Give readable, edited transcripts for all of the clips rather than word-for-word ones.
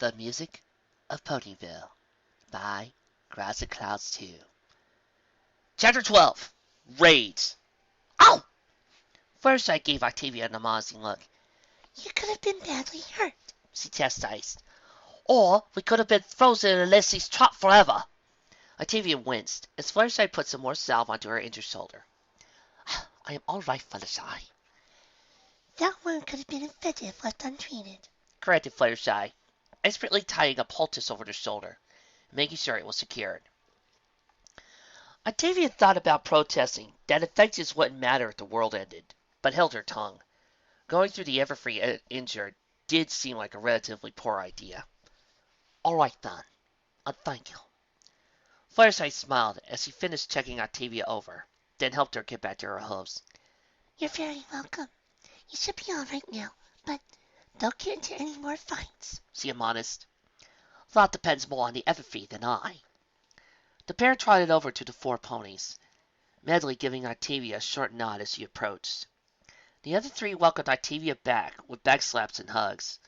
The Music of Ponyville by Grass and Clouds 2. Chapter 12 Raids. Ow! First, I gave Octavia an menacing look. You could have been badly hurt, she chastised. Or we could have been frozen in Leslie's trap forever. Octavia winced as Fluttershy put some more salve onto her injured shoulder. I am all right, Fluttershy. That wound could have been infected if left untreated, corrected Fluttershy, expertly tying a poultice over her shoulder, making sure it was secured. Octavia thought about protesting that infections wouldn't matter if the world ended, but held her tongue. Going through the Everfree injured did seem like a relatively poor idea. All right, then. Thank you. Fluttershy smiled as he finished checking Octavia over, then helped her get back to her hooves. You're very welcome. You should be all right now, but don't get into any more fights, she admonished. That depends more on the Everfree than I. The pair trotted over to the 4 ponies, Medley giving Octavia a short nod as she approached. The other 3 welcomed Octavia back with back slaps and hugs,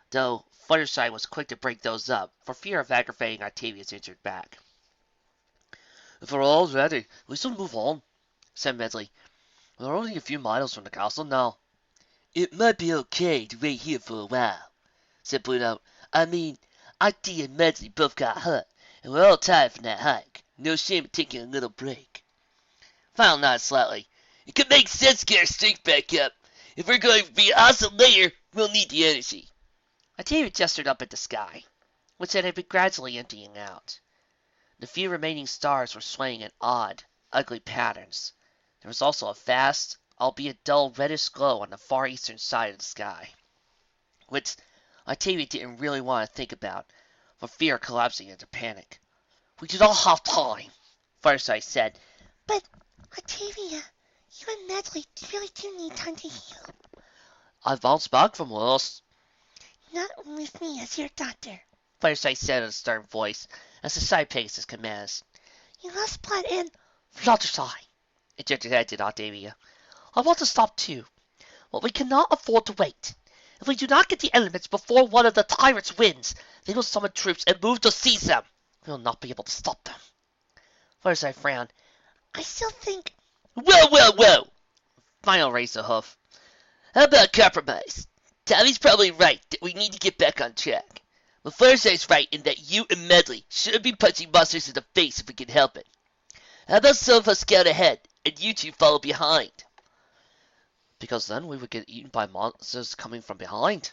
though Fluttershy was quick to break those up for fear of aggravating Octavia's injured back. If we're all ready, we should move on, said Medley. We're only a few miles from the castle now. It might be okay to wait here for a while, said Bluenote. I mean, Octavia and Medley both got hurt, and we're all tired from that hike. No shame in taking a little break. Final nodded slightly. It could make sense to get our strength back up. If we're going to be awesome later, we'll need the energy. Octavia gestured up at the sky, which had been gradually emptying out. The few remaining stars were swaying in odd, ugly patterns. There was also a vast, albeit dull reddish glow on the far eastern side of the sky, which Octavia didn't really want to think about, for fear of collapsing into panic. We did all have time, Fluttershy said. But, Octavia, you and Medley really do need time to heal. I bounced back from worse. Not with me as your doctor, Fluttershy said in a stern voice, as the side pays his commands. You lost blood and... Fluttershy, interjected Octavia. I want to stop too, but we cannot afford to wait. If we do not get the elements before one of the tyrants wins, they will summon troops and move to seize them. We will not be able to stop them. Fluttershy frowned. I still think... Whoa! Final raised a hoof. How about compromise? Tommy's probably right that we need to get back on track. But Fluttershy's right in that you and Medley shouldn't be punching monsters in the face if we can help it. How about some of us scout ahead, and you 2 follow behind? Because then we would get eaten by monsters coming from behind,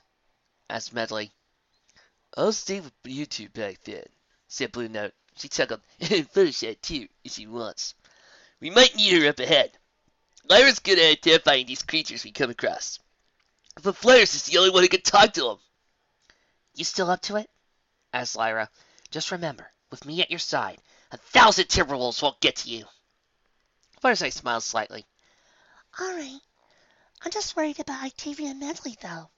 asked Medley. I'll stay with you 2 back then, said Bluenote. She chuckled, and Fluttershy too, if she wants. We might need her up ahead. Lyra's good at identifying these creatures we come across. But Flutters is the only one who can talk to them. You still up to it? asked Lyra. Just remember, with me at your side, 1,000 Timberwolves won't get to you. Fluttershy smiled slightly. All right. I'm just worried about Octavia and Medley, though.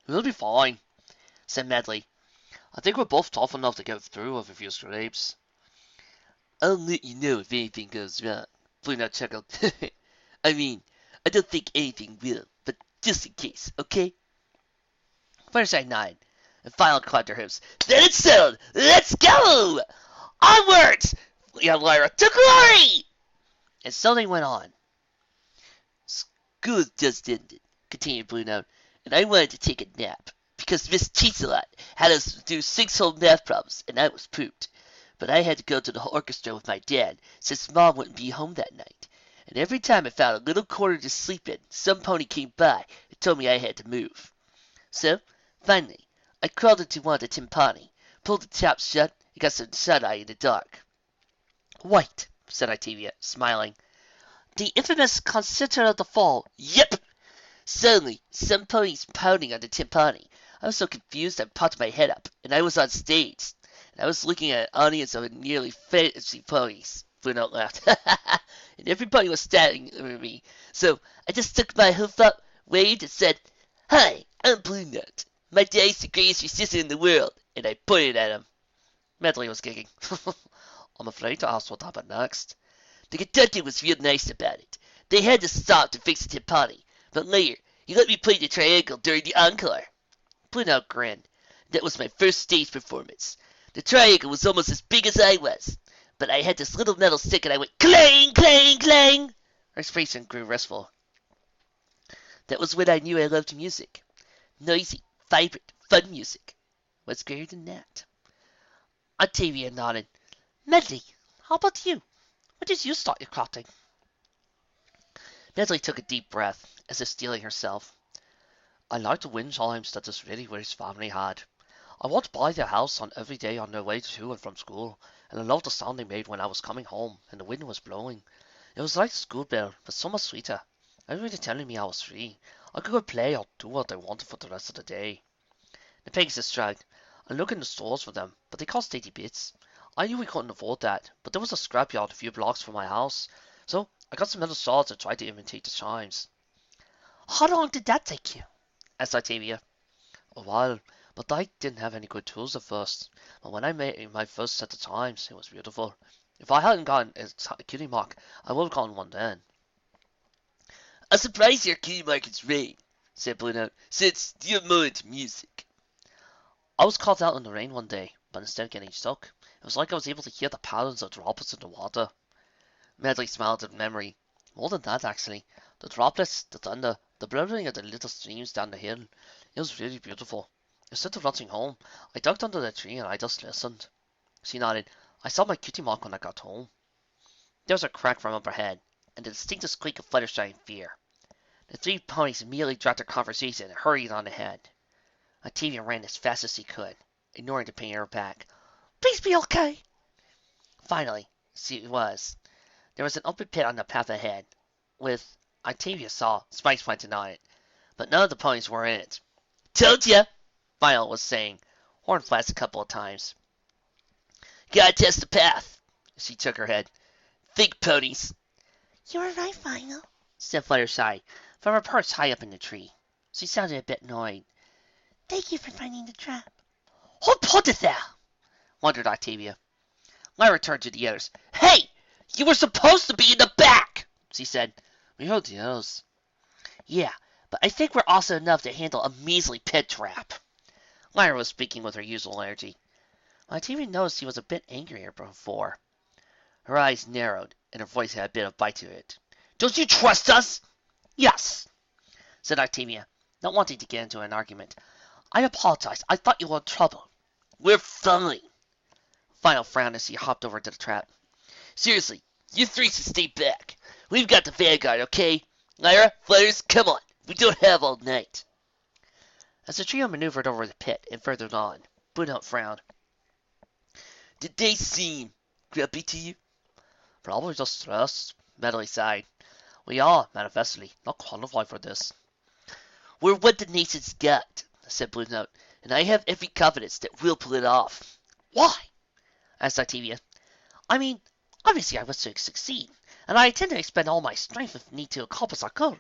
We'll be fine, said Medley. I think we're both tough enough to get through with a few scrapes. I'll let you know if anything goes wrong, Bluenote chuckled. I mean, I don't think anything will, but just in case, okay? Fluttershy nodded, and finally clapped her hips. Then it's settled! Let's go! Onwards! Yelled Lyra. To glory! And so they went on. School just ended, continued Bluenote, and I wanted to take a nap, because Miss Cheeselot had us do 6 whole math problems, and I was pooped. But I had to go to the orchestra with my dad, since Mom wouldn't be home that night. And every time I found a little corner to sleep in, some pony came by and told me I had to move. So, finally, I crawled into one of the timpani, pulled the top shut, and got some shut-eye in the dark. Wait, said Octavia, smiling. The infamous concerto of the fall. Yep! Suddenly, some ponies pounding on the timpani. I was so confused I popped my head up, and I was on stage. And I was looking at an audience of nearly 50 ponies. Bluenote laughed. And everybody was staring at me. So I just stuck my hoof up, waved, and said, Hi, I'm Bluenote. My dad's the greatest musician in the world. And I pointed at him. Medley was giggling. I'm afraid to ask what happened next. The conductor was real nice about it. They had to stop to fix the timpani. But later, he let me play the triangle during the encore. Bluenote grinned. That was my first stage performance. The triangle was almost as big as I was, but I had this little metal stick and I went clang, clang, clang. Her expression grew restful. That was when I knew I loved music. Noisy, vibrant, fun music. What's greater than that? Octavia nodded. Medley, how about you? When did you start your crafting? Medley took a deep breath, as if steeling herself. I like the wind chimes that this really rich family had. I walked by their house on every day on their way to and from school, and I loved the sound they made when I was coming home and the wind was blowing. It was like the school bell, but so much sweeter. Everybody telling me I was free. I could go play or do what I wanted for the rest of the day. The Pegasus shrugged. I looked in the stores for them, but they cost 80 bits. I knew we couldn't afford that, but there was a scrapyard a few blocks from my house, so I got some metal saws and tried to imitate the chimes. How long did that take you? Asked Octavia. A while, but I didn't have any good tools at first. But when I made my first set of chimes, it was beautiful. If I hadn't gotten a cutie mark, I would have gotten one then. I'm surprised your cutie mark is rain, said Bluenote, since you're more into music. I was caught out in the rain one day, but instead of getting soaked, it was like I was able to hear the patterns of droplets in the water. Medley smiled at memory. More than that, actually. The droplets, the thunder, the blurring of the little streams down the hill. It was really beautiful. Instead of rushing home, I ducked under the tree and I just listened. She nodded. I saw my cutie mark when I got home. There was a crack from overhead, and the distinctive squeak of Fluttershy in fear. The three ponies immediately dropped their conversation and hurried on ahead. Octavia ran as fast as she could, ignoring the pain in her back. Please be okay. Finally, she was. There was an open pit on the path ahead, with, Octavia saw, spikes planted on it, but none of the ponies were in it. Told ya, Violet was saying, horn flashed a couple of times. Gotta test the path. She shook her head. Think, ponies. You were right, Violet, said Fluttershy, from her perch high up in the tree. She sounded a bit annoyed. Thank you for finding the trap. Who put it there? Wondered Octavia. Lyra turned to the others. Hey! You were supposed to be in the back, she said. We heard the others. Yeah, but I think we're awesome enough to handle a measly pit trap. Lyra was speaking with her usual energy. Octavia noticed she was a bit angrier before. Her eyes narrowed, and her voice had a bit of bite to it. Don't you trust us? Yes, said Octavia, not wanting to get into an argument. I apologize. I thought you were in trouble. We're fine. Violet frowned as she hopped over to the trap. Seriously, you three should stay back. We've got the vanguard, okay? Lyra, Flutters, come on. We don't have all night. As the trio maneuvered over the pit and further on, Bluenote frowned. Did they seem grumpy to you? Probably just stressed, Medley sighed. We are, manifestly, not qualified for this. We're what the nation's got, said Bluenote, and I have every confidence that we'll pull it off. Why? Asked Octavia. I mean, obviously I wish to succeed, and I intend to expend all my strength if need to accomplish our goal.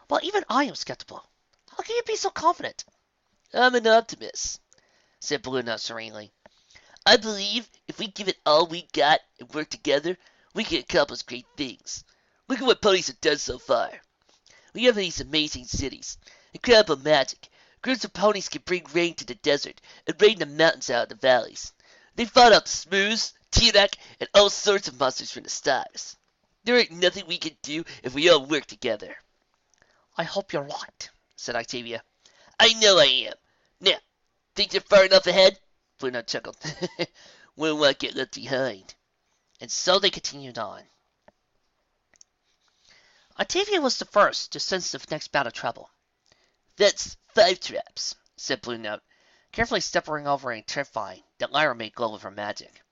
But even I am skeptical. How can you be so confident? I'm an optimist, said Bluenote serenely. I believe if we give it all we got and work together, we can accomplish great things. Look at what ponies have done so far. We have these amazing cities, incredible magic. Groups of ponies can bring rain to the desert and rain the mountains out of the valleys. They fought out the Smoos, T-Rex, and all sorts of monsters from the stars. There ain't nothing we can do if we all work together. I hope you're right, said Octavia. I know I am. Now, think you're far enough ahead? Bluenote chuckled. We won't get left behind. And so they continued on. Octavia was the first to sense the next bout of trouble. That's 5 traps, said Bluenote, carefully stepping over a trip vine that Lyra made glow with her magic.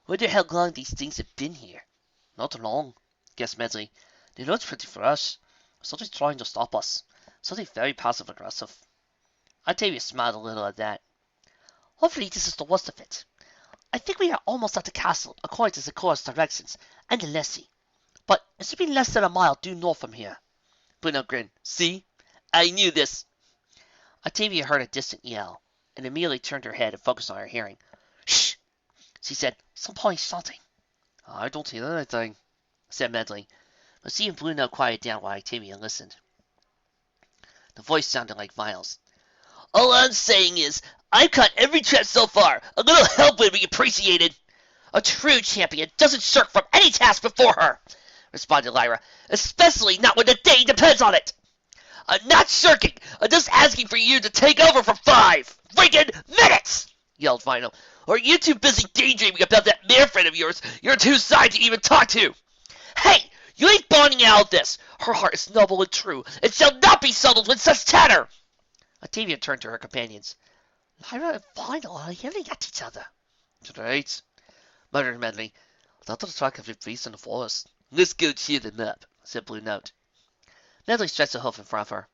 Wonder how long these things have been here. Not long, guessed Medley. They look pretty fresh. Something's trying to stop us. Something very passive-aggressive. Octavia smiled a little at that. Hopefully this is the worst of it. I think we are almost at the castle, according to Zekora's directions, and the lessee. But it should be less than a mile due north from here. Bluenote grinned. See? I knew this. Octavia heard a distant yell, and immediately turned her head and focused on her hearing. Shh! She said, some pony shouting. I don't hear anything, said Medley, but she and Bluenote quieted down while Octavia listened. The voice sounded like Violet's. All I'm saying is, I've caught every trap so far. A little help would be appreciated. A true champion doesn't shirk from any task before her, responded Lyra, especially not when the day depends on it. I'm not shirking. I'm just asking for you to take over for 5 freaking minutes, yelled Vernal. Or are you too busy daydreaming about that mare friend of yours you're too shy to even talk to? Hey, you ain't bonding out of this. Her heart is noble and true, and shall not be settled with such chatter. Octavia turned to her companions. Lyra and Vernal are yelling at each other. Right, muttered Medley. Let us track every beast in the forest. Let's go cheer them up, said Bluenote. Medley stretched a hoof in front of her.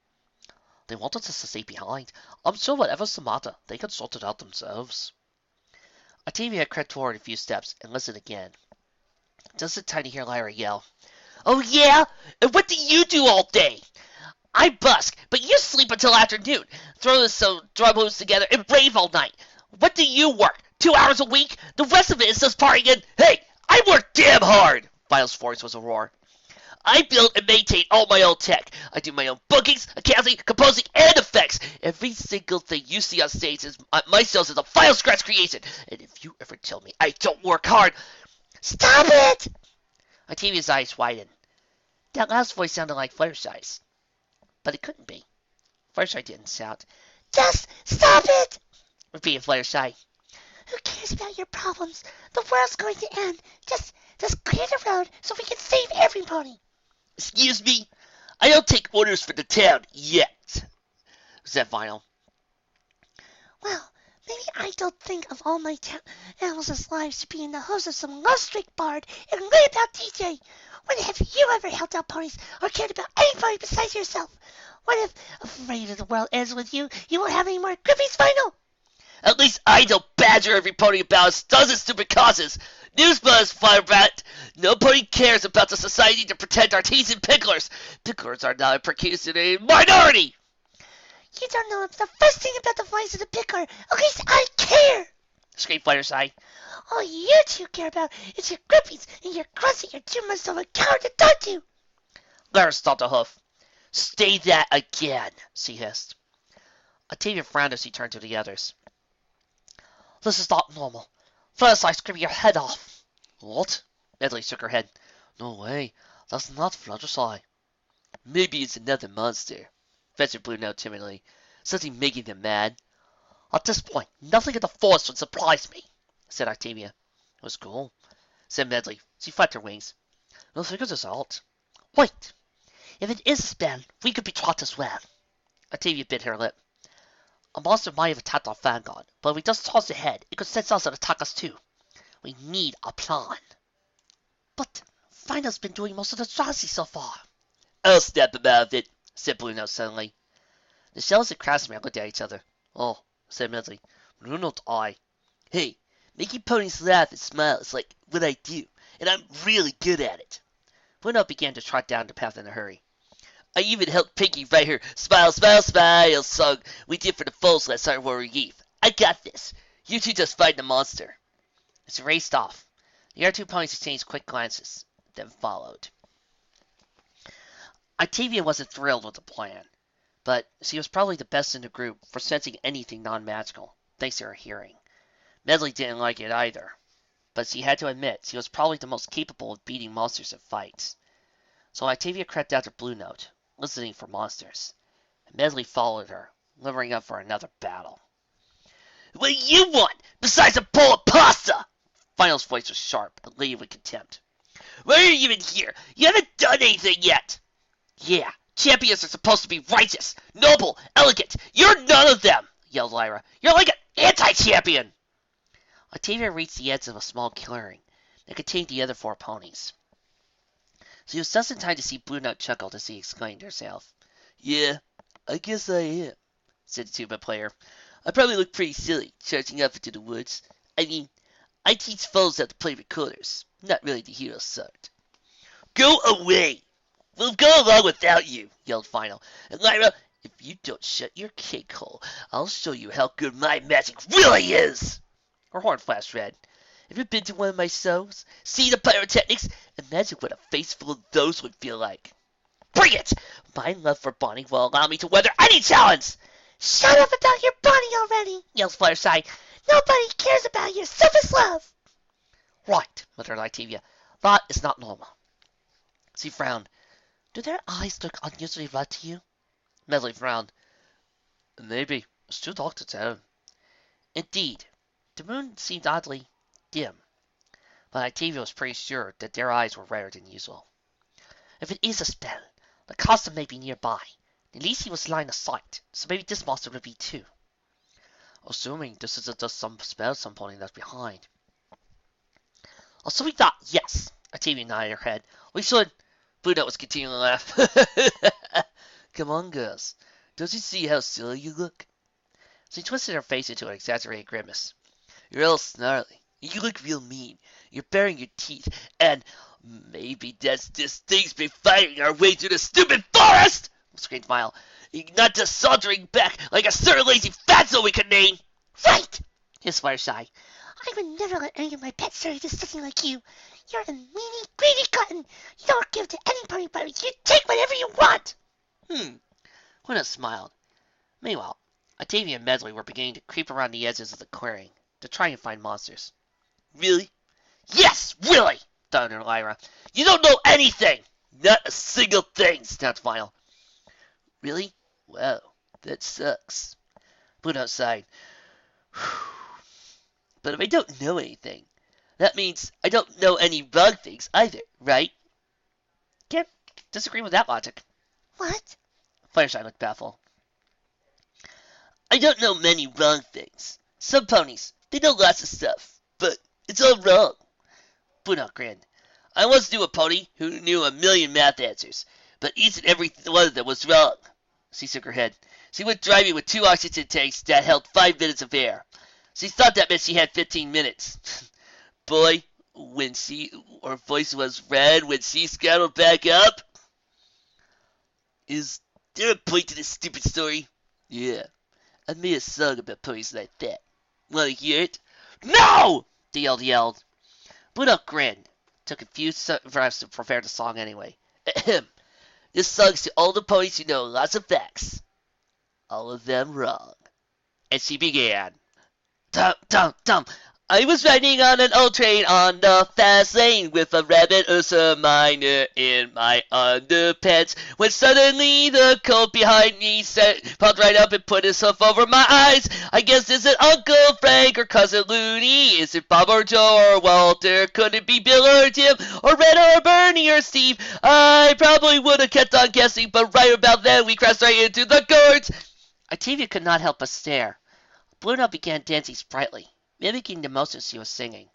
They wanted us to stay behind. I'm sure whatever's the matter, they can sort it out themselves. Octavia crept forward a few steps and listened again. Just in time to hear Lyra yell. Oh yeah? And what do you do all day? I busk, but you sleep until afternoon. Throw some drum moves together and rave all night. What do you work? 2 hours a week? The rest of it is just partying and... Hey, I work damn hard! Vernal's voice was a roar. I build and maintain all my own tech. I do my own bookings, accounting, composing, and effects. Every single thing you see on stage is my sales is a final scratch creation. And if you ever tell me I don't work hard... Stop it! Octavia's eyes widened. That last voice sounded like Fluttershy's. But it couldn't be. Fluttershy didn't shout. Just stop it! Repeated Fluttershy. Who cares about your problems? The world's going to end. Just clear the road so we can save everybody. Excuse me? I don't take orders for the town yet, said Vernal. Well, maybe I don't think of all my animals' lives to be in the hose of some low-streak bard and learn about DJ. When have you ever held out ponies or cared about anybody besides yourself? What if, afraid of the world ends with you, you won't have any more grippies, Vernal? At least I don't badger every pony about its dozen stupid causes. Newsbuzz, Firebat. No pony cares about the society to protect artisan picklers. Picklers are not a precarious minority. You don't know the first thing about the lives of the pickler. At least I care, screamed Fluttershy. All you two care about is your grippies and your grunts that you're too much of a coward to talk to. Lyra stomped a hoof. Say that again, she hissed. Octavia frowned as she turned to the others. This is not normal. Fluttershy screaming your head off. What? Medley shook her head. No way. That's not Fluttershy. Maybe it's another monster, ventured Bluenote timidly. Something making them mad. At this point, nothing in the forest would surprise me, said Octavia. It was cool, said Medley. She flapped her wings. We'll figure this out. Wait. If it is a spell, we could be trapped as well. Octavia bit her lip. A monster might have attacked our vanguard, but if we just toss it ahead, it could sense us and attack us too. We need a plan. But Vernal's been doing most of the strategy so far. I'll snap him out of it, said Bluenote suddenly. The shells and craftsmen looked at each other. Oh, said Medley. Bluenote eye. Hey, making ponies laugh and smile is like what I do, and I'm really good at it. Bluenote began to trot down the path in a hurry. I even helped Pinky write her Smile, Smile, Smile song we did for the foals last Summer Warrior Eve. I got this. You two just fight the monster. As it raced off, the other 2 ponies exchanged quick glances, then followed. Octavia wasn't thrilled with the plan, but she was probably the best in the group for sensing anything non-magical, thanks to her hearing. Medley didn't like it either, but she had to admit she was probably the most capable of beating monsters in fights. So Octavia crept after Bluenote, listening for monsters. Medley followed her, limbering up for another battle. What do you want, besides a bowl of pasta? Vernal's voice was sharp, and laden with contempt. Why are you even here? You haven't done anything yet. Yeah, champions are supposed to be righteous, noble, elegant. You're none of them, yelled Lyra. You're like an anti-champion. Octavia reached the edge of a small clearing that contained the other 4 ponies. She was just in time to see Bluenote chuckle as she exclaimed to herself. Yeah, I guess I am, said the tuba player. I probably look pretty silly, charging up into the woods. I mean, I teach foes how to play recorders, not really the hero sort. Go away! We'll go along without you, yelled Vernal. And Lyra, if you don't shut your cake hole, I'll show you how good my magic really is! Her horn flashed red. Have you been to one of my shows? See the pyrotechnics? Imagine what a face full of those would feel like. Bring it! My love for Bonnie will allow me to weather any challenge! Shut up about your pony already, yells Fluttershy. Nobody cares about your selfish love. Right, muttered Octavia. That is not normal. She frowned. Do their eyes look unusually red to you? Medley frowned. Maybe. It's too dark to tell. Indeed, the moon seemed oddly dim, but Octavia was pretty sure that their eyes were redder than usual. If it is a spell, the costume may be nearby. At least he was line of sight, so maybe this monster would be too. Assuming this isn't just some spell some pony left behind. Assuming that, yes, Octavia nodded her head. We should. Bluenote was continuing to laugh. Come on, girls. Don't you see how silly you look? She twisted her face into an exaggerated grimace. You're all snarly. You look real mean. You're baring your teeth, and maybe that's this thing's been fighting our way through the stupid forest! Screamed Mile. Not just sauntering back like a certain lazy fatso we could name! Right! Hissed Fluttershy. I would never let any of my pets serve to something like you. You're a meanie, greedy glutton. You don't give to any pony, but you take whatever you want. Bluenote smiled. Meanwhile, Octavia and Medley were beginning to creep around the edges of the clearing to try and find monsters. Really? Yes, really! Thundered Lyra. You don't know anything! Not a single thing, snapped Vinyl. Really? Well, that sucks. Bluenote sighed. But if I don't know anything, that means I don't know any wrong things either, right? Can't disagree with that logic. What? Fluttershy looked baffled. I don't know many wrong things. Some ponies, they know lots of stuff, but it's all wrong. Bluenote grinned. I once knew a pony who knew a million math answers, but each and every one of them was wrong. She shook her head. She went driving with 2 oxygen tanks that held 5 minutes of air. She thought that meant she had 15 minutes. Boy, when her voice was red when she scuttled back up. Is there a point to this stupid story? Yeah, I made a song about ponies like that. Want to hear it? No! They yelled. Bluenote grinned. Took a few breaths to prepare the song anyway. Ahem. This song's to all the ponies who know lots of facts. All of them wrong. And she began. Dum, dum, dum. I was riding on an old train on the fast lane with a rabbit Ursa Minor in my underpants. When suddenly the coat behind me popped right up and put himself over my eyes. I guess is it Uncle Frank or Cousin Looney? Is it Bob or Joe or Walter? Could it be Bill or Tim or Red or Bernie or Steve? I probably would have kept on guessing, but right about then we crashed right into the gourds. Octavia could not help but stare. Bluenote began dancing sprightly, mimicking the motions she was singing,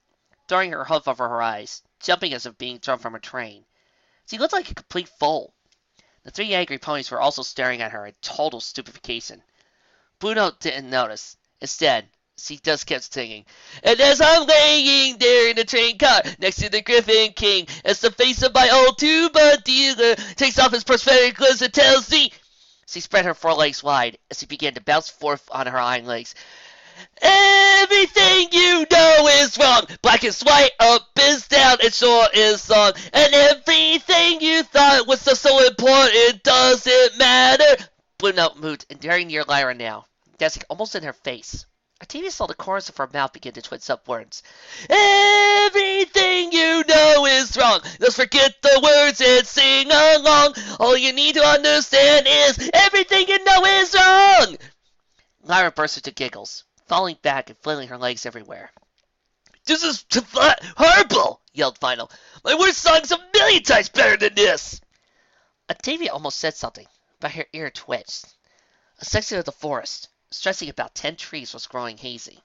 throwing her hoof over her eyes, jumping as if being thrown from a train. She looked like a complete fool. The 3 angry ponies were also staring at her in total stupefaction. Bluenote didn't notice. Instead, she just kept singing. And as I'm laying there in the train car next to the Griffin King, as the face of my old tuba dealer takes off his prosthetic gloves and tells me... She spread her forelegs wide as she began to bounce forth on her hind legs. Everything you know is wrong. Black is white, up is down, and short is long. And everything you thought was so important doesn't matter. Bluenote moved, and very near Lyra now, dancing almost in her face. Octavia saw the corners of her mouth begin to twitch upwards. Everything you know is wrong. Just forget the words and sing along. All you need to understand is everything you know is wrong. Lyra burst into giggles, falling back and flailing her legs everywhere. This is horrible, yelled Final. My worst song's a million times better than this. Octavia almost said something, but her ear twitched. A section of the forest, stretching about 10 trees, was growing hazy,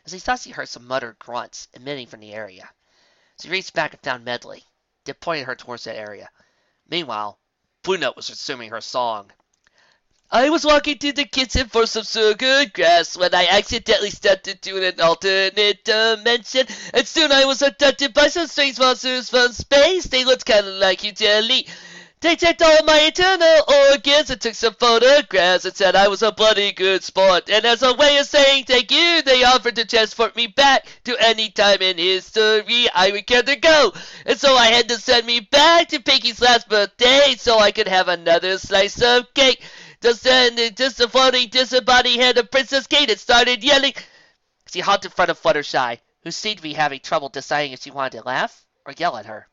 as he thought she heard some muttered grunts emitting from the area. She reached back and found Medley, then pointed her towards that area. Meanwhile, Bluenote was resuming her song. I was walking to the kitchen for some sugar grass when I accidentally stepped into an alternate dimension, and soon I was abducted by some strange monsters from space. They looked kind of like you, jelly. They checked all my internal organs and took some photographs and said I was a bloody good sport. And as a way of saying thank you, they offered to transport me back to any time in history I would care to go. And so I had to send me back to Pinky's last birthday so I could have another slice of cake. Just then, just the floating disembodied head of Princess Cadance started yelling. She hopped in front of Fluttershy, who seemed to be having trouble deciding if she wanted to laugh or yell at her.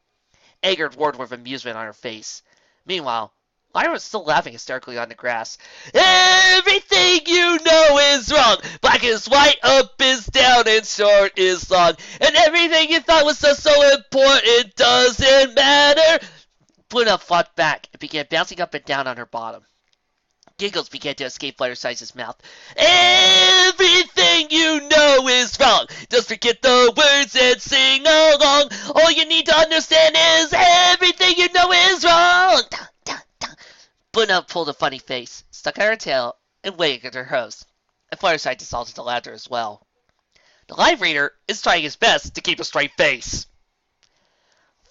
Anger roared with amusement on her face. Meanwhile, Lyra was still laughing hysterically on the grass. Everything you know is wrong. Black is white, up is down, and short is long. And everything you thought was so important doesn't matter. Bluenote fought back and began bouncing up and down on her bottom. Giggles began to escape Fluttershy's mouth. Everything you know is wrong. Just forget the words and sing along. All you need to understand is everything you know is wrong. Bluenote pulled a funny face, stuck out her tail, and waved at her host. And Fluttershy dissolved into laughter as well. The live reader is trying his best to keep a straight face.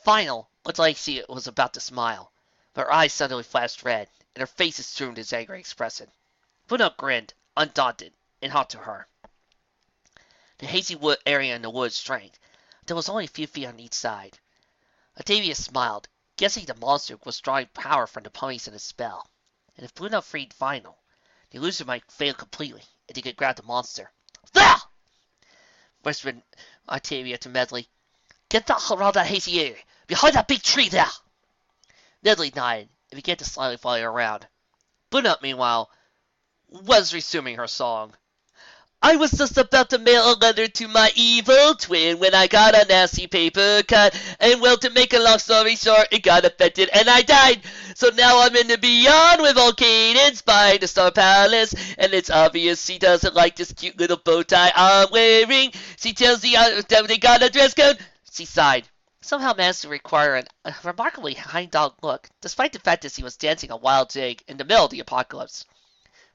Final looked like she was about to smile, but her eyes suddenly flashed red, and her face assumed its angry expression. Bluenote grinned, undaunted, and hopped to her. The hazy wood area in the woods shrank. There was only a few feet on each side. Octavia smiled, guessing the monster was drawing power from the ponies in his spell. And if Bluenote freed Final, the illusion might fail completely, and he could grab the monster. There! Whispered Octavia to Medley. Get that around that hazy area, behind that big tree there! Medley nodded and began to slyly follow around. Bluenote, meanwhile, was resuming her song. I was just about to mail a letter to my evil twin when I got a nasty paper cut. And well, to make a long story short, it got affected and I died. So now I'm in the beyond with old Cadance by the Star Palace. And it's obvious she doesn't like this cute little bow tie I'm wearing. She tells me that they got a dress code. She sighed. Somehow managed to require a remarkably hang-dog look, despite the fact that she was dancing a wild jig in the middle of the apocalypse.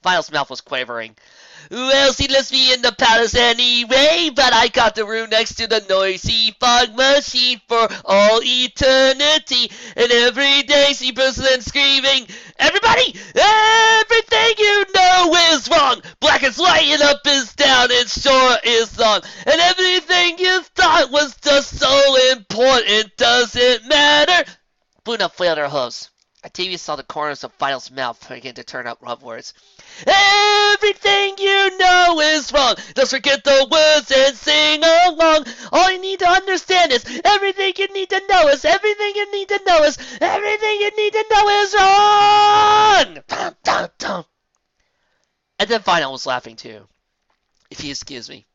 Final's mouth was quavering. Well, she lets me in the palace anyway, but I got the room next to the noisy fog machine for all eternity. And every day she bursts in screaming, everybody, everything you know is wrong. Black is white and up is down and short is long. And everything you thought was just so important doesn't matter. Bluenote flailed her hooves. Octavia saw the corners of Final's mouth begin to turn upwards. Everything you know is wrong. Just forget the words and sing along. All you need to understand is everything you need to know is everything you need to know is everything you need to know is wrong. Dum, dum, dum. And then Final was laughing too. If you excuse me.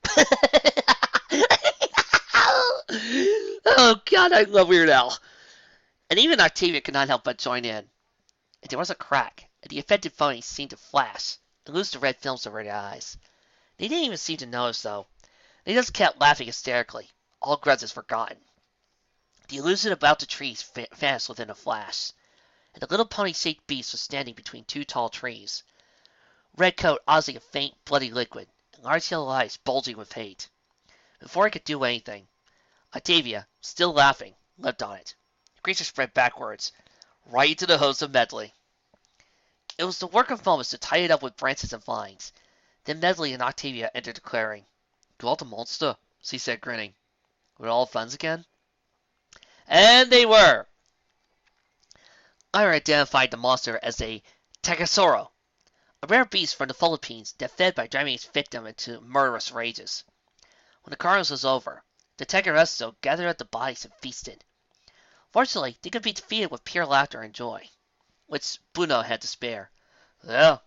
Oh God, I love Weird Al. And even Octavia could not help but join in. And there was a crack, and the affected ponies seemed to flash and lose the red films over their eyes. They didn't even seem to notice, though. They just kept laughing hysterically, all grudges forgotten. The illusion about the trees vanished within a flash, and the little pony-shaped beast was standing between two tall trees. Red coat oozing a faint, bloody liquid, and large yellow eyes bulging with hate. Before he could do anything, Octavia, still laughing, leapt on it. The creature spread backwards, right into the hose of Medley. It was the work of moments to tie it up with branches and vines. Then Medley and Octavia entered the clearing. "You want the monster?" she said, grinning. "We're all friends again?" And they were. Lyra identified the monster as a Tegasoro, a rare beast from the Philippines that fed by driving its victim into murderous rages. When the carnage was over, the Tegasoro gathered up the bodies and feasted. Fortunately, they could be defeated with pure laughter and joy, which Bluenote had to spare. "Well,"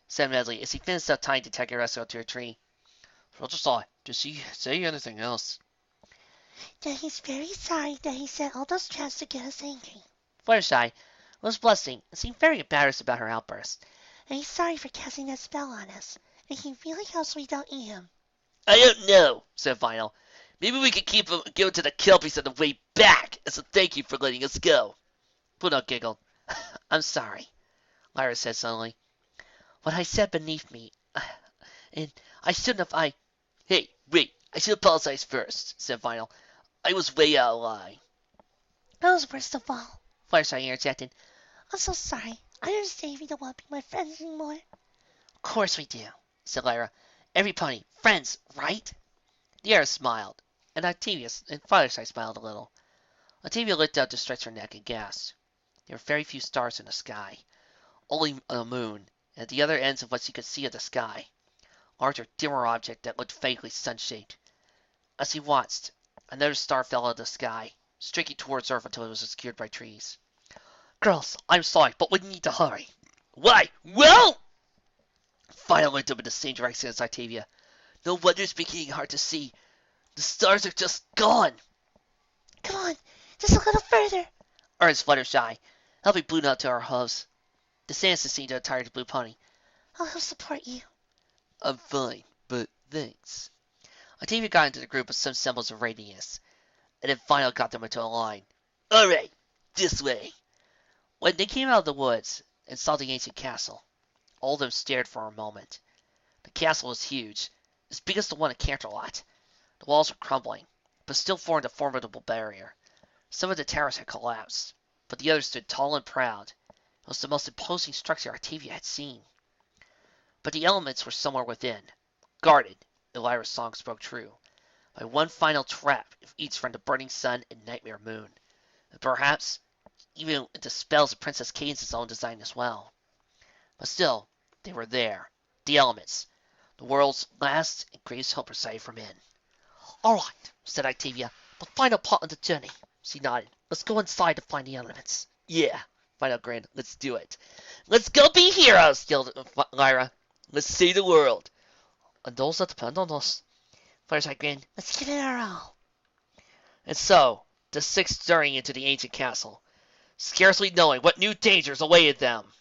said Medley as he finished up tying the Tegasoro to a tree. "Fluttershy, did she say anything else?" That he's very sorry that he said all those chants to get us angry. Fluttershy was blushing and seemed very embarrassed about her outburst. And he's sorry for casting that spell on us. And he really hopes we don't eat him. "I don't know," said Final. "Maybe we could give him to the Kelpies on the way back as a thank you for letting us go." Bluenote giggled. "I'm sorry," Lyra said suddenly. "What I said beneath me, and I shouldn't have, Hey, wait, I should apologize first," said Final. "I was way out of line." That was worst of all. Fluttershy interjected. I'm so sorry. I understand if you don't want to be my friends anymore. "Of course we do," said Lyra. "Every pony, friends, right?" The heiress smiled, and Octavia and Fluttershy smiled a little. Octavia looked out to stretch her neck and gasped. There were very few stars in the sky, only a moon, and at the other ends of what she could see of the sky, a larger, dimmer object that looked vaguely sun-shaped. As he watched, another star fell out of the sky, streaking towards Earth until it was obscured by trees. Girls, I'm sorry, but we need to hurry. Why? Well! Final looked up in the same direction as Octavia. No wonder it's beginning hard to see. The stars are just gone. Come on, just a little further, urged Fluttershy, helping Bluenote to her hooves. The Santa seemed to have tired the blue pony. I'll help support you. I'm fine, but thanks. Octavia got into the group with some semblance of readiness, and then finally got them into a line. All right, this way. When they came out of the woods and saw the ancient castle, all of them stared for a moment. The castle was huge, as big as the one at Canterlot. The walls were crumbling, but still formed a formidable barrier. Some of the towers had collapsed, but the others stood tall and proud. It was the most imposing structure Octavia had seen. But the elements were somewhere within, guarded, if Lyra's song spoke true, by one final trap of each from the burning sun and nightmare moon, and perhaps even into spells of Princess Cadance's own design as well. But still, they were there, the elements. The world's last and greatest hope resided from in. All right, said Octavia, the final part of the journey. She nodded. Let's go inside to find the elements. Yeah, Final grinned. Let's do it. Let's go be heroes, yelled Lyra. Let's save the world. And those that depend on us. Fluttershy grinned. Let's give it our all. And so, the six journeyed into the ancient castle, scarcely knowing what new dangers awaited them.